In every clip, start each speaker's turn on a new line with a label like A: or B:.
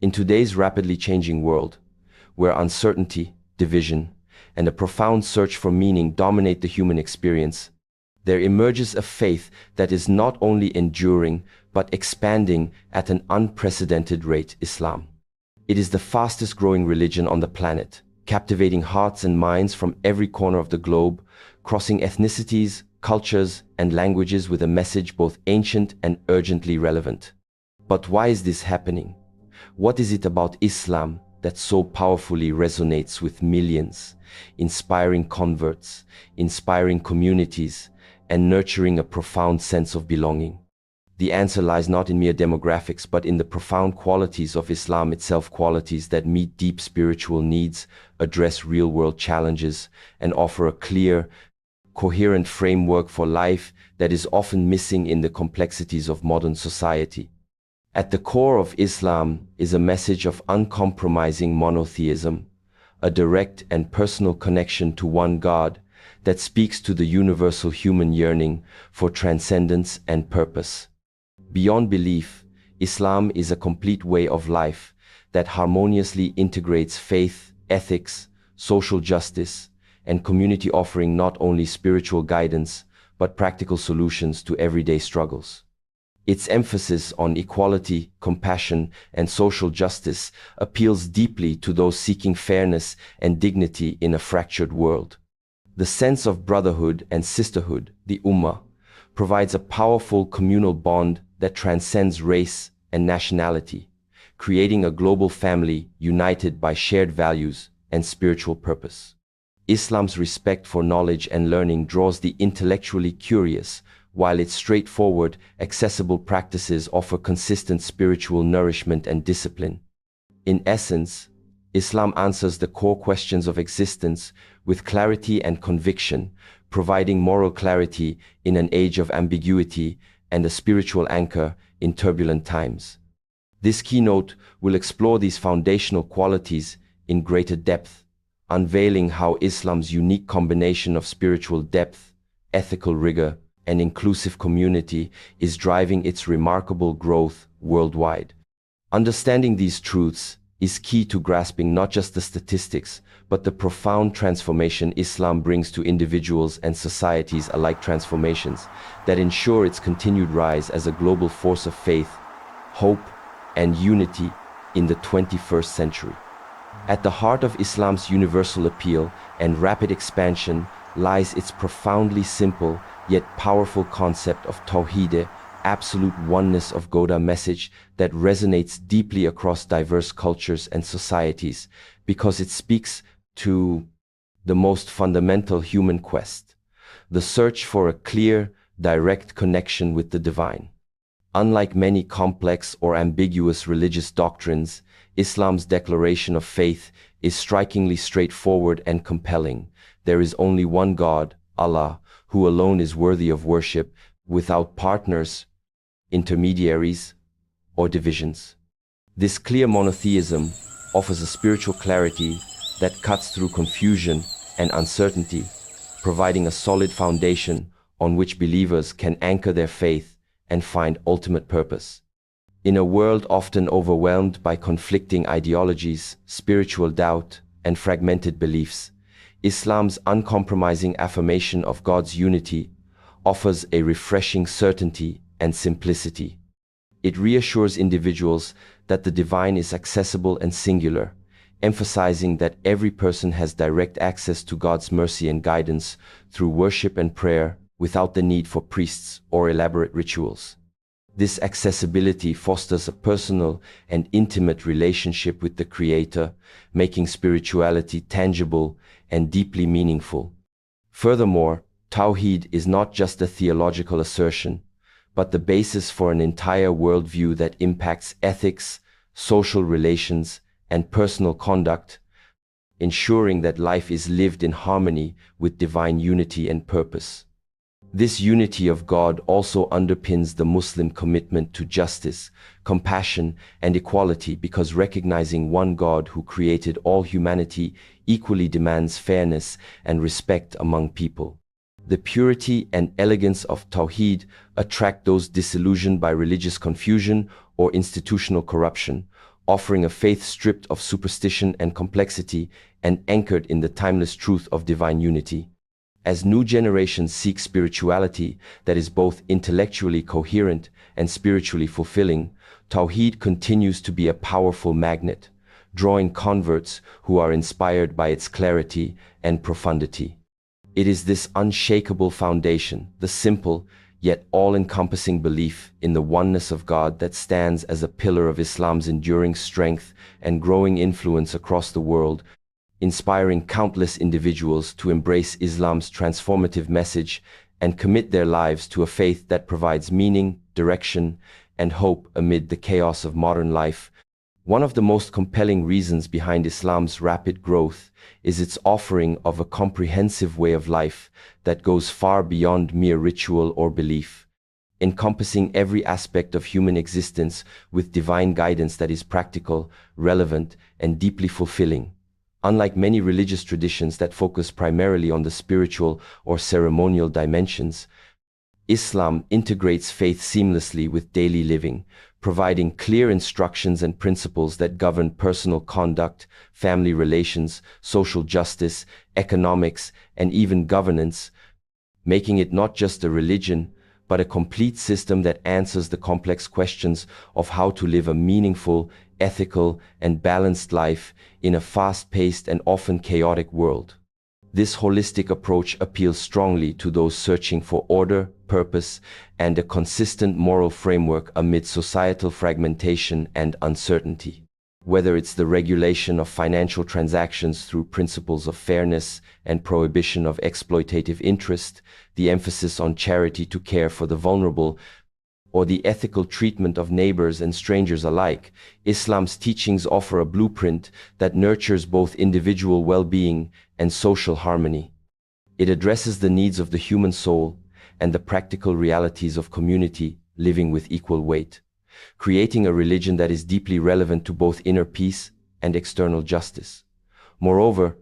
A: In today's rapidly changing world, where uncertainty, division, and a profound search for meaning dominate the human experience, there emerges a faith that is not only enduring but expanding at an unprecedented rate: Islam. It is the fastest growing religion on the planet, captivating hearts and minds from every corner of the globe, crossing ethnicities, cultures, and languages with a message both ancient and urgently relevant. But why is this happening? What is it about Islam that so powerfully resonates with millions, inspiring converts, inspiring communities, and nurturing a profound sense of belonging? The answer lies not in mere demographics, but in the profound qualities of Islam itself, qualities that meet deep spiritual needs, address real-world challenges, and offer a clear, coherent framework for life that is often missing in the complexities of modern society. At the core of Islam is a message of uncompromising monotheism, a direct and personal connection to one God that speaks to the universal human yearning for transcendence and purpose. Beyond belief, Islam is a complete way of life that harmoniously integrates faith, ethics, social justice, and community, offering not only spiritual guidance, but practical solutions to everyday struggles. Its emphasis on equality, compassion, and social justice appeals deeply to those seeking fairness and dignity in a fractured world. The sense of brotherhood and sisterhood, the Ummah, provides a powerful communal bond that transcends race and nationality, creating a global family united by shared values and spiritual purpose. Islam's respect for knowledge and learning draws the intellectually curious, while its straightforward, accessible practices offer consistent spiritual nourishment and discipline. In essence, Islam answers the core questions of existence with clarity and conviction, providing moral clarity in an age of ambiguity and a spiritual anchor in turbulent times. This keynote will explore these foundational qualities in greater depth, unveiling how Islam's unique combination of spiritual depth, ethical rigor, and inclusive community is driving its remarkable growth worldwide. Understanding these truths is key to grasping not just the statistics, but the profound transformation Islam brings to individuals and societies alike, transformations that ensure its continued rise as a global force of faith, hope, and unity in the 21st century. At the heart of Islam's universal appeal and rapid expansion lies its profoundly simple yet powerful concept of Tawheed, absolute oneness of God, a message that resonates deeply across diverse cultures and societies because it speaks to the most fundamental human quest, the search for a clear, direct connection with the divine. Unlike many complex or ambiguous religious doctrines, Islam's declaration of faith is strikingly straightforward and compelling. There is only one God, Allah, who alone is worthy of worship, without partners, intermediaries, or divisions. This clear monotheism offers a spiritual clarity that cuts through confusion and uncertainty, providing a solid foundation on which believers can anchor their faith and find ultimate purpose. In a world often overwhelmed by conflicting ideologies, spiritual doubt, and fragmented beliefs, Islam's uncompromising affirmation of God's unity offers a refreshing certainty and simplicity. It reassures individuals that the divine is accessible and singular, emphasizing that every person has direct access to God's mercy and guidance through worship and prayer without the need for priests or elaborate rituals. This accessibility fosters a personal and intimate relationship with the Creator, making spirituality tangible and deeply meaningful. Furthermore, Tawheed is not just a theological assertion, but the basis for an entire worldview that impacts ethics, social relations, and personal conduct, ensuring that life is lived in harmony with divine unity and purpose. This unity of God also underpins the Muslim commitment to justice, compassion, and equality, because recognizing one God who created all humanity equally demands fairness and respect among people. The purity and elegance of Tawheed attract those disillusioned by religious confusion or institutional corruption, offering a faith stripped of superstition and complexity and anchored in the timeless truth of divine unity. As new generations seek spirituality that is both intellectually coherent and spiritually fulfilling, Tawhid continues to be a powerful magnet, drawing converts who are inspired by its clarity and profundity. It is this unshakable foundation, the simple yet all-encompassing belief in the oneness of God, that stands as a pillar of Islam's enduring strength and growing influence across the world, inspiring countless individuals to embrace Islam's transformative message and commit their lives to a faith that provides meaning, direction, and hope amid the chaos of modern life. One of the most compelling reasons behind Islam's rapid growth is its offering of a comprehensive way of life that goes far beyond mere ritual or belief, encompassing every aspect of human existence with divine guidance that is practical, relevant, and deeply fulfilling. Unlike many religious traditions that focus primarily on the spiritual or ceremonial dimensions, Islam integrates faith seamlessly with daily living, providing clear instructions and principles that govern personal conduct, family relations, social justice, economics, and even governance, making it not just a religion, but a complete system that answers the complex questions of how to live a meaningful, ethical, and balanced life in a fast-paced and often chaotic world. This holistic approach appeals strongly to those searching for order, purpose, and a consistent moral framework amid societal fragmentation and uncertainty. Whether it's the regulation of financial transactions through principles of fairness and prohibition of exploitative interest, the emphasis on charity to care for the vulnerable, or the ethical treatment of neighbors and strangers alike, Islam's teachings offer a blueprint that nurtures both individual well-being and social harmony. It addresses the needs of the human soul and the practical realities of community living with equal weight, creating a religion that is deeply relevant to both inner peace and external justice. Moreover,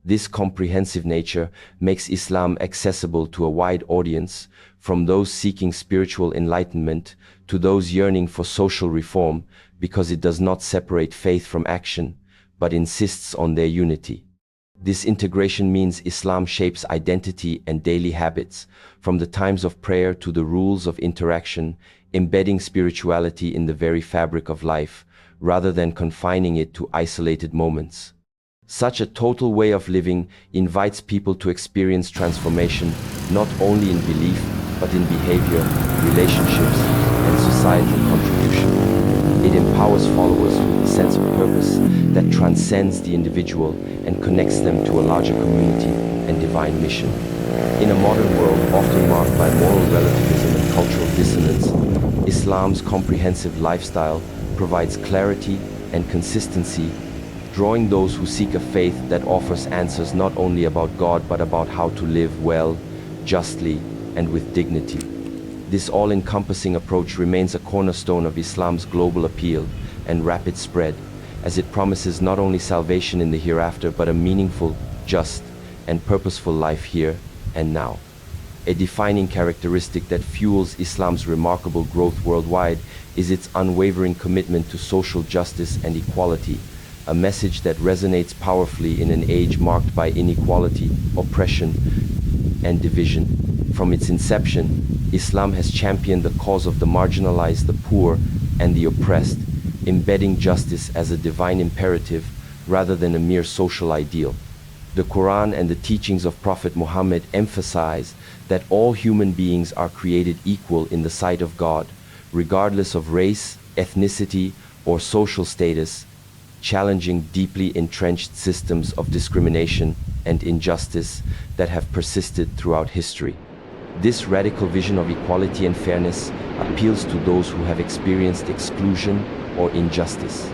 A: this comprehensive nature makes Islam accessible to a wide audience, from those seeking spiritual enlightenment to those yearning for social reform, because it does not separate faith from action, but insists on their unity. This integration means Islam shapes identity and daily habits, from the times of prayer to the rules of interaction, embedding spirituality in the very fabric of life, rather than confining it to isolated moments. Such a total way of living invites people to experience transformation not only in belief, but in behavior, relationships, and societal contribution. It empowers followers with a sense of purpose that transcends the individual and connects them to a larger community and divine mission. In a modern world often marked by moral relativism and cultural dissonance, Islam's comprehensive lifestyle provides clarity and consistency, drawing those who seek a faith that offers answers not only about God but about how to live well, justly, and with dignity. This all-encompassing approach remains a cornerstone of Islam's global appeal and rapid spread, as it promises not only salvation in the hereafter but a meaningful, just, and purposeful life here and now. A defining characteristic that fuels Islam's remarkable growth worldwide is its unwavering commitment to social justice and equality, a message that resonates powerfully in an age marked by inequality, oppression, and division. From its inception, Islam has championed the cause of the marginalized, the poor, and the oppressed, embedding justice as a divine imperative rather than a mere social ideal. The Quran and the teachings of Prophet Muhammad emphasize that all human beings are created equal in the sight of God, regardless of race, ethnicity, or social status, challenging deeply entrenched systems of discrimination and injustice that have persisted throughout history. This radical vision of equality and fairness appeals to those who have experienced exclusion or injustice,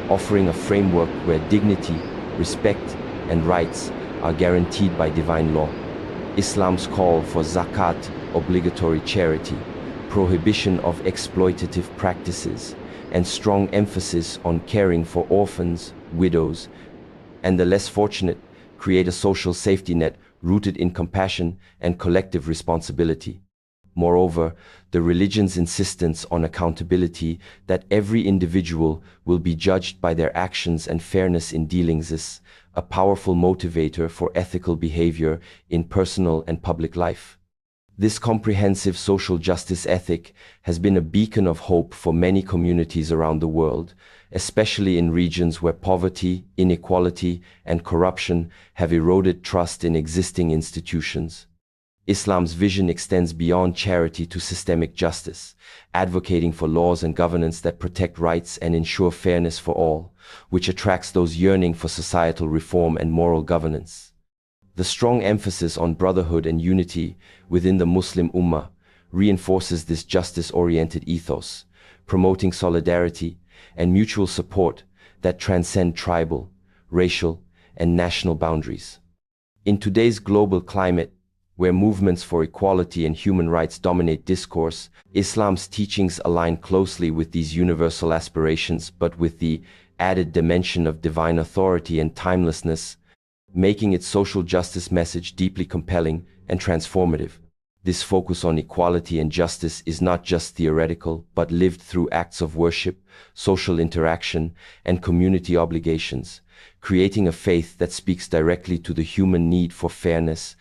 A: offering a framework where dignity, respect, and rights are guaranteed by divine law. Islam's call for zakat, obligatory charity, prohibition of exploitative practices, and strong emphasis on caring for orphans, widows, and the less fortunate create a social safety net rooted in compassion and collective responsibility. Moreover, the religion's insistence on accountability, that every individual will be judged by their actions and fairness in dealings, is a powerful motivator for ethical behavior in personal and public life. This comprehensive social justice ethic has been a beacon of hope for many communities around the world, especially in regions where poverty, inequality, and corruption have eroded trust in existing institutions. Islam's vision extends beyond charity to systemic justice, advocating for laws and governance that protect rights and ensure fairness for all, which attracts those yearning for societal reform and moral governance. The strong emphasis on brotherhood and unity within the Muslim Ummah reinforces this justice-oriented ethos, promoting solidarity and mutual support that transcend tribal, racial, and national boundaries. In today's global climate, where movements for equality and human rights dominate discourse, Islam's teachings align closely with these universal aspirations, but with the added dimension of divine authority and timelessness, making its social justice message deeply compelling and transformative. This focus on equality and justice is not just theoretical, but lived through acts of worship, social interaction, and community obligations, creating a faith that speaks directly to the human need for fairness,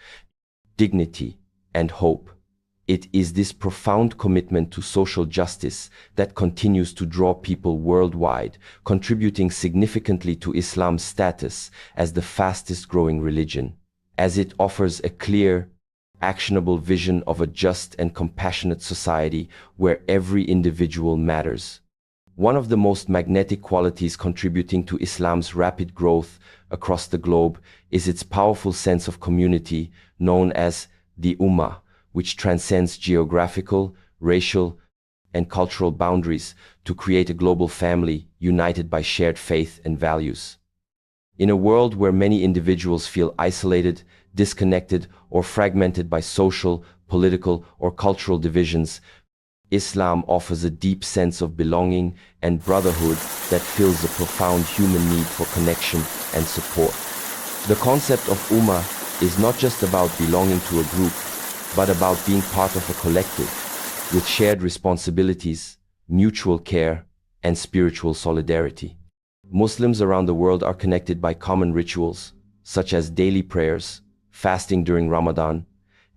A: dignity, and hope. It is this profound commitment to social justice that continues to draw people worldwide, contributing significantly to Islam's status as the fastest-growing religion, as it offers a clear, actionable vision of a just and compassionate society where every individual matters. One of the most magnetic qualities contributing to Islam's rapid growth across the globe is its powerful sense of community, known as the Ummah, which transcends geographical, racial, and cultural boundaries to create a global family united by shared faith and values. In a world where many individuals feel isolated, disconnected, or fragmented by social, political, or cultural divisions, Islam offers a deep sense of belonging and brotherhood that fills a profound human need for connection and support. The concept of Ummah is not just about belonging to a group, but about being part of a collective, with shared responsibilities, mutual care, and spiritual solidarity. Muslims around the world are connected by common rituals, such as daily prayers, fasting during Ramadan,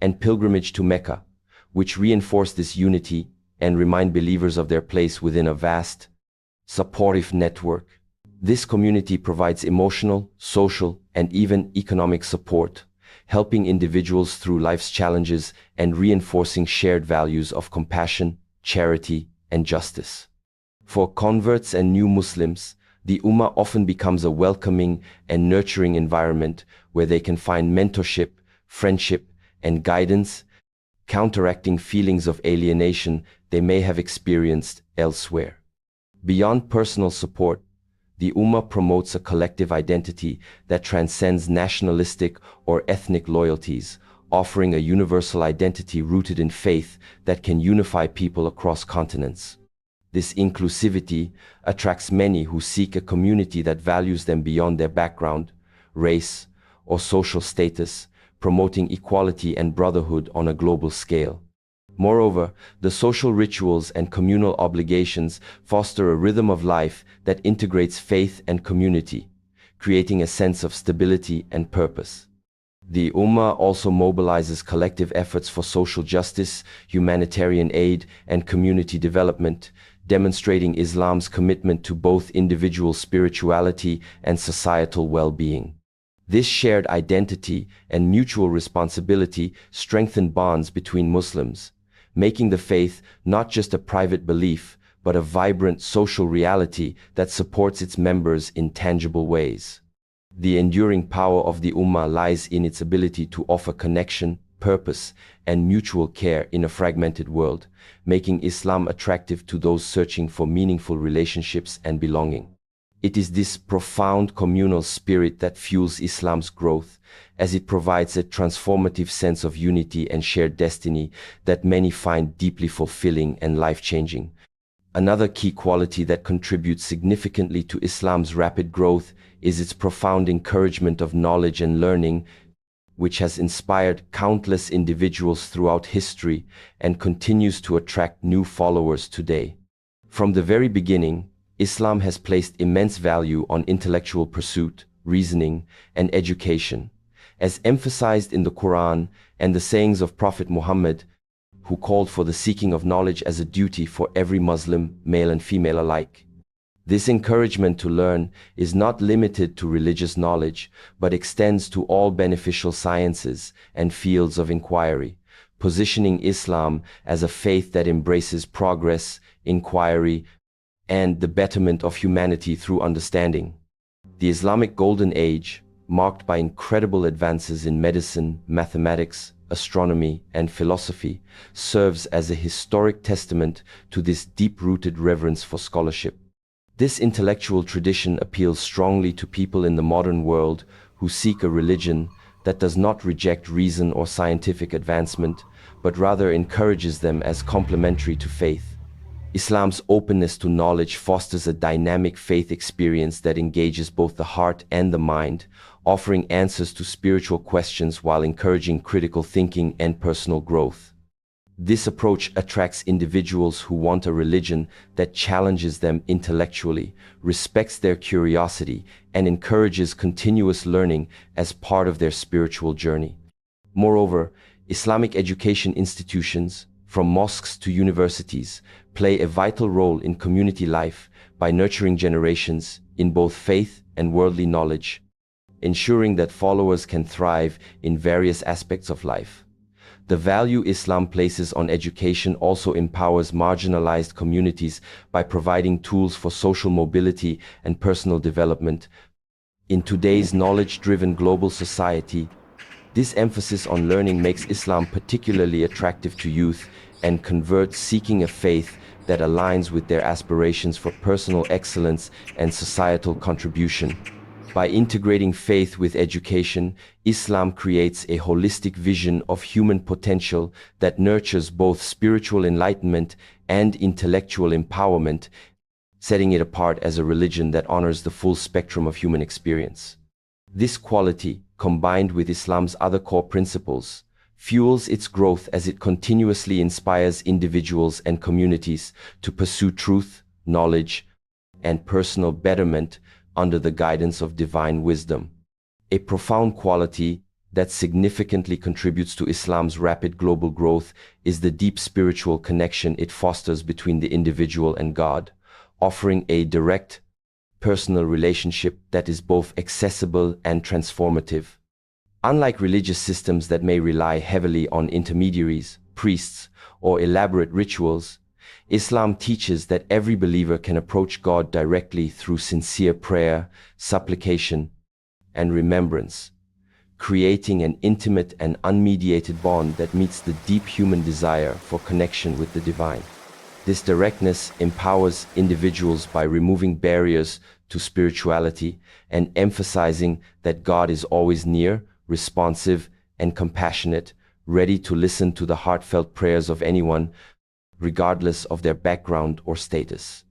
A: and pilgrimage to Mecca, which reinforce this unity and remind believers of their place within a vast, supportive network. This community provides emotional, social, and even economic support, helping individuals through life's challenges and reinforcing shared values of compassion, charity, and justice. For converts and new Muslims, the Ummah often becomes a welcoming and nurturing environment where they can find mentorship, friendship, and guidance, counteracting feelings of alienation they may have experienced elsewhere. Beyond personal support, the Ummah promotes a collective identity that transcends nationalistic or ethnic loyalties, offering a universal identity rooted in faith that can unify people across continents. This inclusivity attracts many who seek a community that values them beyond their background, race, or social status, promoting equality and brotherhood on a global scale. Moreover, the social rituals and communal obligations foster a rhythm of life that integrates faith and community, creating a sense of stability and purpose. The Ummah also mobilizes collective efforts for social justice, humanitarian aid, and community development, demonstrating Islam's commitment to both individual spirituality and societal well-being. This shared identity and mutual responsibility strengthen bonds between Muslims, making the faith not just a private belief, but a vibrant social reality that supports its members in tangible ways. The enduring power of the Ummah lies in its ability to offer connection, purpose, and mutual care in a fragmented world, making Islam attractive to those searching for meaningful relationships and belonging. It is this profound communal spirit that fuels Islam's growth, as it provides a transformative sense of unity and shared destiny that many find deeply fulfilling and life-changing. Another key quality that contributes significantly to Islam's rapid growth is its profound encouragement of knowledge and learning. which has inspired countless individuals throughout history and continues to attract new followers today. From the very beginning, Islam has placed immense value on intellectual pursuit, reasoning, and education, as emphasized in the Quran and the sayings of Prophet Muhammad, who called for the seeking of knowledge as a duty for every Muslim, male and female alike. This encouragement to learn is not limited to religious knowledge, but extends to all beneficial sciences and fields of inquiry, positioning Islam as a faith that embraces progress, inquiry, and the betterment of humanity through understanding. The Islamic Golden Age, marked by incredible advances in medicine, mathematics, astronomy, and philosophy, serves as a historic testament to this deep-rooted reverence for scholarship. This intellectual tradition appeals strongly to people in the modern world who seek a religion that does not reject reason or scientific advancement, but rather encourages them as complementary to faith. Islam's openness to knowledge fosters a dynamic faith experience that engages both the heart and the mind, offering answers to spiritual questions while encouraging critical thinking and personal growth. This approach attracts individuals who want a religion that challenges them intellectually, respects their curiosity, and encourages continuous learning as part of their spiritual journey. Moreover, Islamic education institutions, from mosques to universities, play a vital role in community life by nurturing generations in both faith and worldly knowledge, ensuring that followers can thrive in various aspects of life. The value Islam places on education also empowers marginalized communities by providing tools for social mobility and personal development. In today's knowledge-driven global society, this emphasis on learning makes Islam particularly attractive to youth and converts seeking a faith that aligns with their aspirations for personal excellence and societal contribution. By integrating faith with education, Islam creates a holistic vision of human potential that nurtures both spiritual enlightenment and intellectual empowerment, setting it apart as a religion that honors the full spectrum of human experience. This quality, combined with Islam's other core principles, fuels its growth as it continuously inspires individuals and communities to pursue truth, knowledge, and personal betterment under the guidance of divine wisdom. A profound quality that significantly contributes to Islam's rapid global growth is the deep spiritual connection it fosters between the individual and God, offering a direct, personal relationship that is both accessible and transformative. Unlike religious systems that may rely heavily on intermediaries, priests, or elaborate rituals, Islam teaches that every believer can approach God directly through sincere prayer, supplication, and remembrance, creating an intimate and unmediated bond that meets the deep human desire for connection with the divine. This directness empowers individuals by removing barriers to spirituality and emphasizing that God is always near, responsive, and compassionate, ready to listen to the heartfelt prayers of anyone, regardless of their background or status.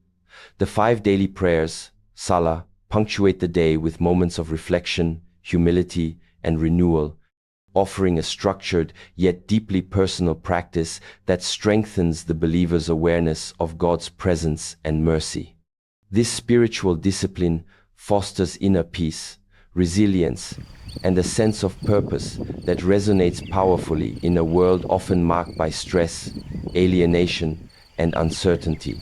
A: The 5 daily prayers, Salah, punctuate the day with moments of reflection, humility, and renewal, offering a structured yet deeply personal practice that strengthens the believer's awareness of God's presence and mercy. This spiritual discipline fosters inner peace, resilience, and a sense of purpose that resonates powerfully in a world often marked by stress, alienation, and uncertainty.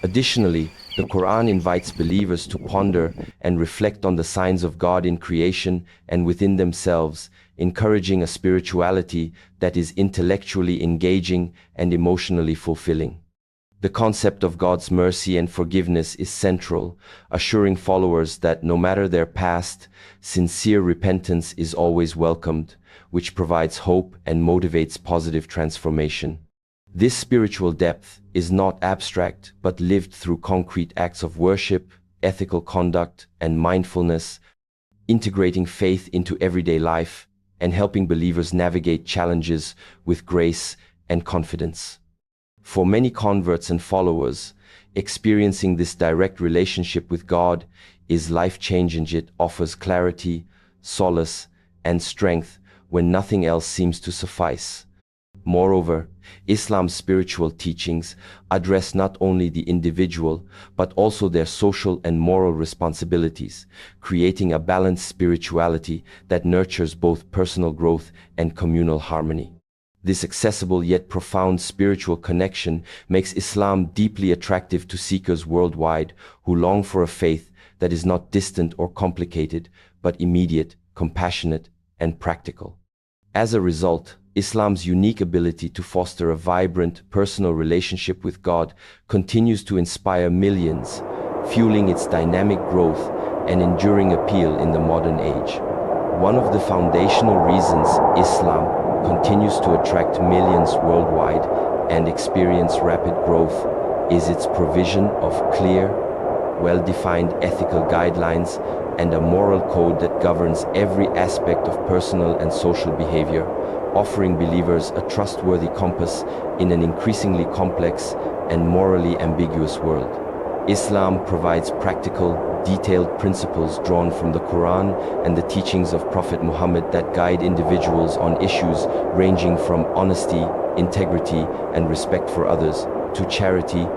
A: Additionally, the Quran invites believers to ponder and reflect on the signs of God in creation and within themselves, encouraging a spirituality that is intellectually engaging and emotionally fulfilling. The concept of God's mercy and forgiveness is central, assuring followers that no matter their past, sincere repentance is always welcomed, which provides hope and motivates positive transformation. This spiritual depth is not abstract, but lived through concrete acts of worship, ethical conduct, and mindfulness, integrating faith into everyday life and helping believers navigate challenges with grace and confidence. For many converts and followers, experiencing this direct relationship with God is life-changing. It offers clarity, solace, and strength, when nothing else seems to suffice. Moreover, Islam's spiritual teachings address not only the individual, but also their social and moral responsibilities, creating a balanced spirituality that nurtures both personal growth and communal harmony. This accessible yet profound spiritual connection makes Islam deeply attractive to seekers worldwide who long for a faith that is not distant or complicated, but immediate, compassionate, and practical. As a result, Islam's unique ability to foster a vibrant, personal relationship with God continues to inspire millions, fueling its dynamic growth and enduring appeal in the modern age. One of the foundational reasons Islam continues to attract millions worldwide and experience rapid growth is its provision of clear, well-defined ethical guidelines and a moral code that governs every aspect of personal and social behavior, offering believers a trustworthy compass in an increasingly complex and morally ambiguous world. Islam provides practical, detailed principles drawn from the Quran and the teachings of Prophet Muhammad that guide individuals on issues ranging from honesty, integrity, and respect for others, to charity,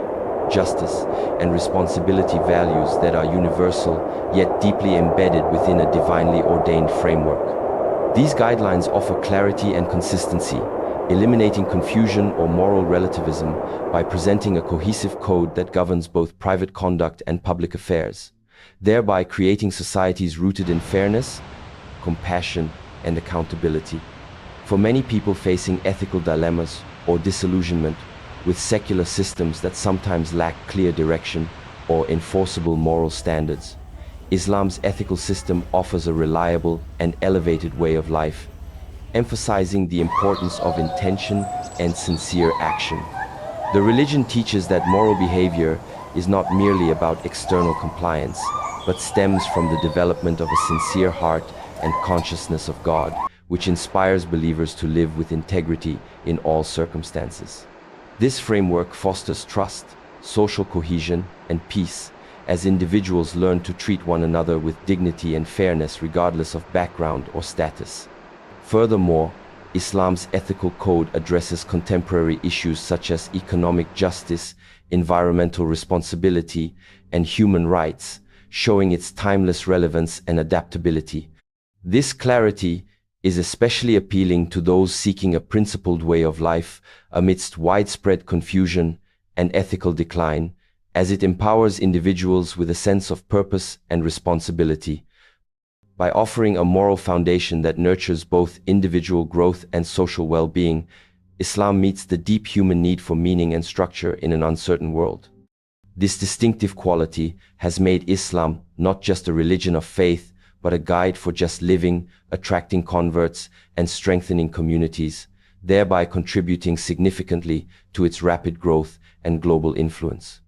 A: justice, and responsibility, values that are universal yet deeply embedded within a divinely ordained framework. These guidelines offer clarity and consistency, eliminating confusion or moral relativism by presenting a cohesive code that governs both private conduct and public affairs, thereby creating societies rooted in fairness, compassion, and accountability. For many people facing ethical dilemmas or disillusionment with secular systems that sometimes lack clear direction or enforceable moral standards, Islam's ethical system offers a reliable and elevated way of life, emphasizing the importance of intention and sincere action. The religion teaches that moral behavior is not merely about external compliance, but stems from the development of a sincere heart and consciousness of God, which inspires believers to live with integrity in all circumstances. This framework fosters trust, social cohesion, and peace, as individuals learn to treat one another with dignity and fairness regardless of background or status. Furthermore, Islam's ethical code addresses contemporary issues such as economic justice, environmental responsibility, and human rights, showing its timeless relevance and adaptability. This clarity is especially appealing to those seeking a principled way of life amidst widespread confusion and ethical decline, as it empowers individuals with a sense of purpose and responsibility. By offering a moral foundation that nurtures both individual growth and social well-being, Islam meets the deep human need for meaning and structure in an uncertain world. This distinctive quality has made Islam not just a religion of faith, but a guide for just living, attracting converts, and strengthening communities, thereby contributing significantly to its rapid growth and global influence.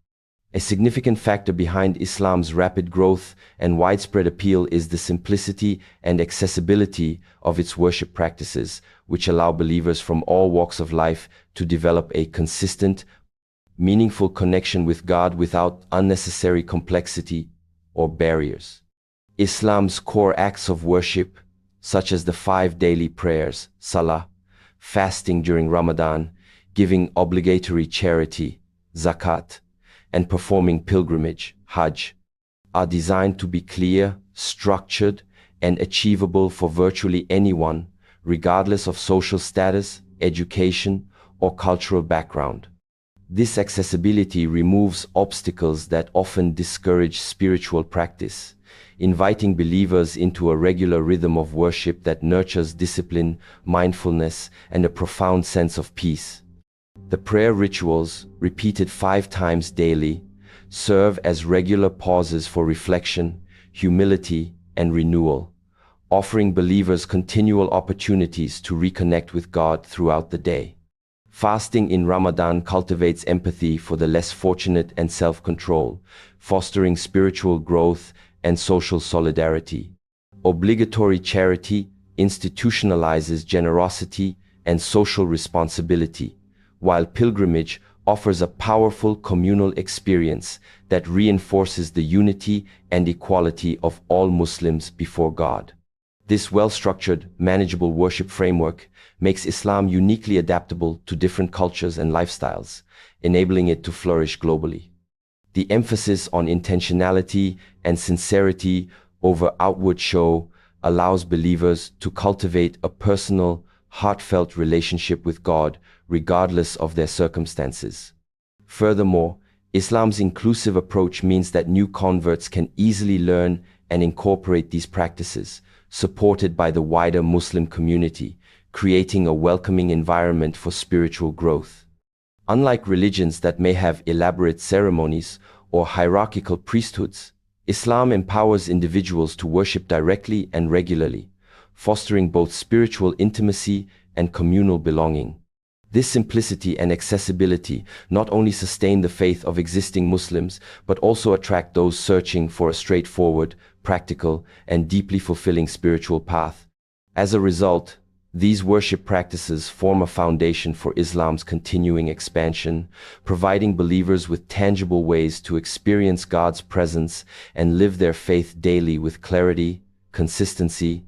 A: A significant factor behind Islam's rapid growth and widespread appeal is the simplicity and accessibility of its worship practices, which allow believers from all walks of life to develop a consistent, meaningful connection with God without unnecessary complexity or barriers. Islam's core acts of worship, such as the 5 daily prayers, salah, fasting during Ramadan, giving obligatory charity, zakat, and performing pilgrimage, hajj, are designed to be clear, structured, and achievable for virtually anyone, regardless of social status, education, or cultural background. This accessibility removes obstacles that often discourage spiritual practice, inviting believers into a regular rhythm of worship that nurtures discipline, mindfulness, and a profound sense of peace. The prayer rituals, repeated 5 times daily, serve as regular pauses for reflection, humility, and renewal, offering believers continual opportunities to reconnect with God throughout the day. Fasting in Ramadan cultivates empathy for the less fortunate and self-control, fostering spiritual growth and social solidarity. Obligatory charity institutionalizes generosity and social responsibility, while pilgrimage offers a powerful communal experience that reinforces the unity and equality of all Muslims before God. This well-structured, manageable worship framework makes Islam uniquely adaptable to different cultures and lifestyles, enabling it to flourish globally. The emphasis on intentionality and sincerity over outward show allows believers to cultivate a personal, heartfelt relationship with God, regardless of their circumstances. Furthermore, Islam's inclusive approach means that new converts can easily learn and incorporate these practices, supported by the wider Muslim community, creating a welcoming environment for spiritual growth. Unlike religions that may have elaborate ceremonies or hierarchical priesthoods, Islam empowers individuals to worship directly and regularly, fostering both spiritual intimacy and communal belonging. This simplicity and accessibility not only sustain the faith of existing Muslims, but also attract those searching for a straightforward, practical, and deeply fulfilling spiritual path. As a result, these worship practices form a foundation for Islam's continuing expansion, providing believers with tangible ways to experience God's presence and live their faith daily with clarity, consistency,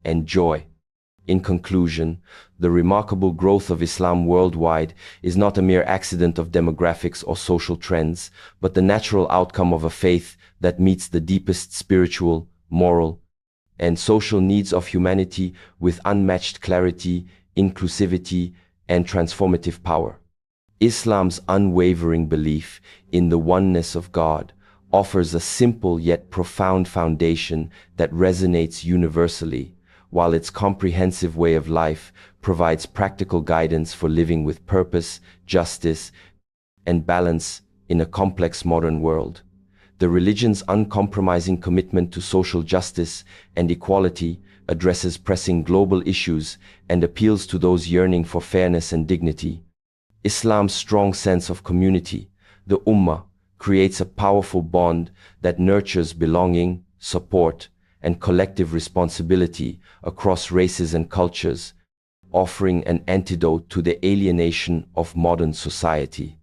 A: and joy. In conclusion, the remarkable growth of Islam worldwide is not a mere accident of demographics or social trends, but the natural outcome of a faith that meets the deepest spiritual, moral, and social needs of humanity with unmatched clarity, inclusivity, and transformative power. Islam's unwavering belief in the oneness of God offers a simple yet profound foundation that resonates universally, while its comprehensive way of life provides practical guidance for living with purpose, justice, and balance in a complex modern world. The religion's uncompromising commitment to social justice and equality addresses pressing global issues and appeals to those yearning for fairness and dignity. Islam's strong sense of community, the Ummah, creates a powerful bond that nurtures belonging, support, and collective responsibility across races and cultures, offering an antidote to the alienation of modern society.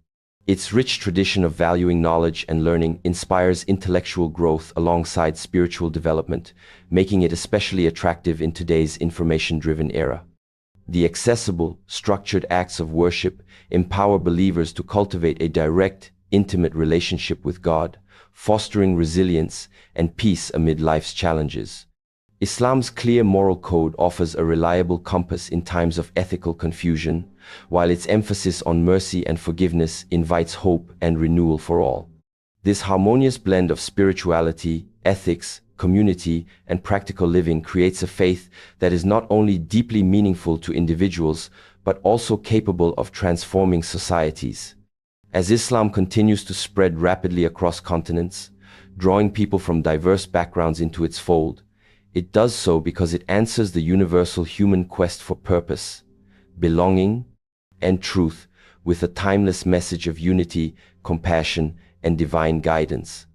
A: Its rich tradition of valuing knowledge and learning inspires intellectual growth alongside spiritual development, making it especially attractive in today's information-driven era. The accessible, structured acts of worship empower believers to cultivate a direct, intimate relationship with God, fostering resilience and peace amid life's challenges. Islam's clear moral code offers a reliable compass in times of ethical confusion, while its emphasis on mercy and forgiveness invites hope and renewal for all. This harmonious blend of spirituality, ethics, community, and practical living creates a faith that is not only deeply meaningful to individuals, but also capable of transforming societies. As Islam continues to spread rapidly across continents, drawing people from diverse backgrounds into its fold, it does so because it answers the universal human quest for purpose, belonging, and truth with a timeless message of unity, compassion, and divine guidance.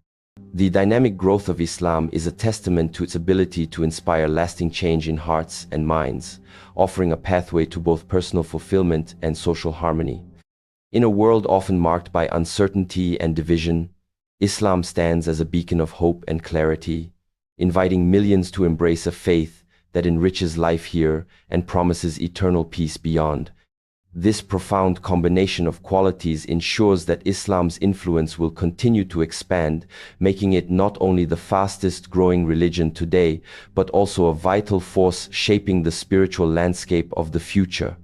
A: The dynamic growth of Islam is a testament to its ability to inspire lasting change in hearts and minds, offering a pathway to both personal fulfillment and social harmony. In a world often marked by uncertainty and division, Islam stands as a beacon of hope and clarity, inviting millions to embrace a faith that enriches life here and promises eternal peace beyond. This profound combination of qualities ensures that Islam's influence will continue to expand, making it not only the fastest growing religion today, but also a vital force shaping the spiritual landscape of the future.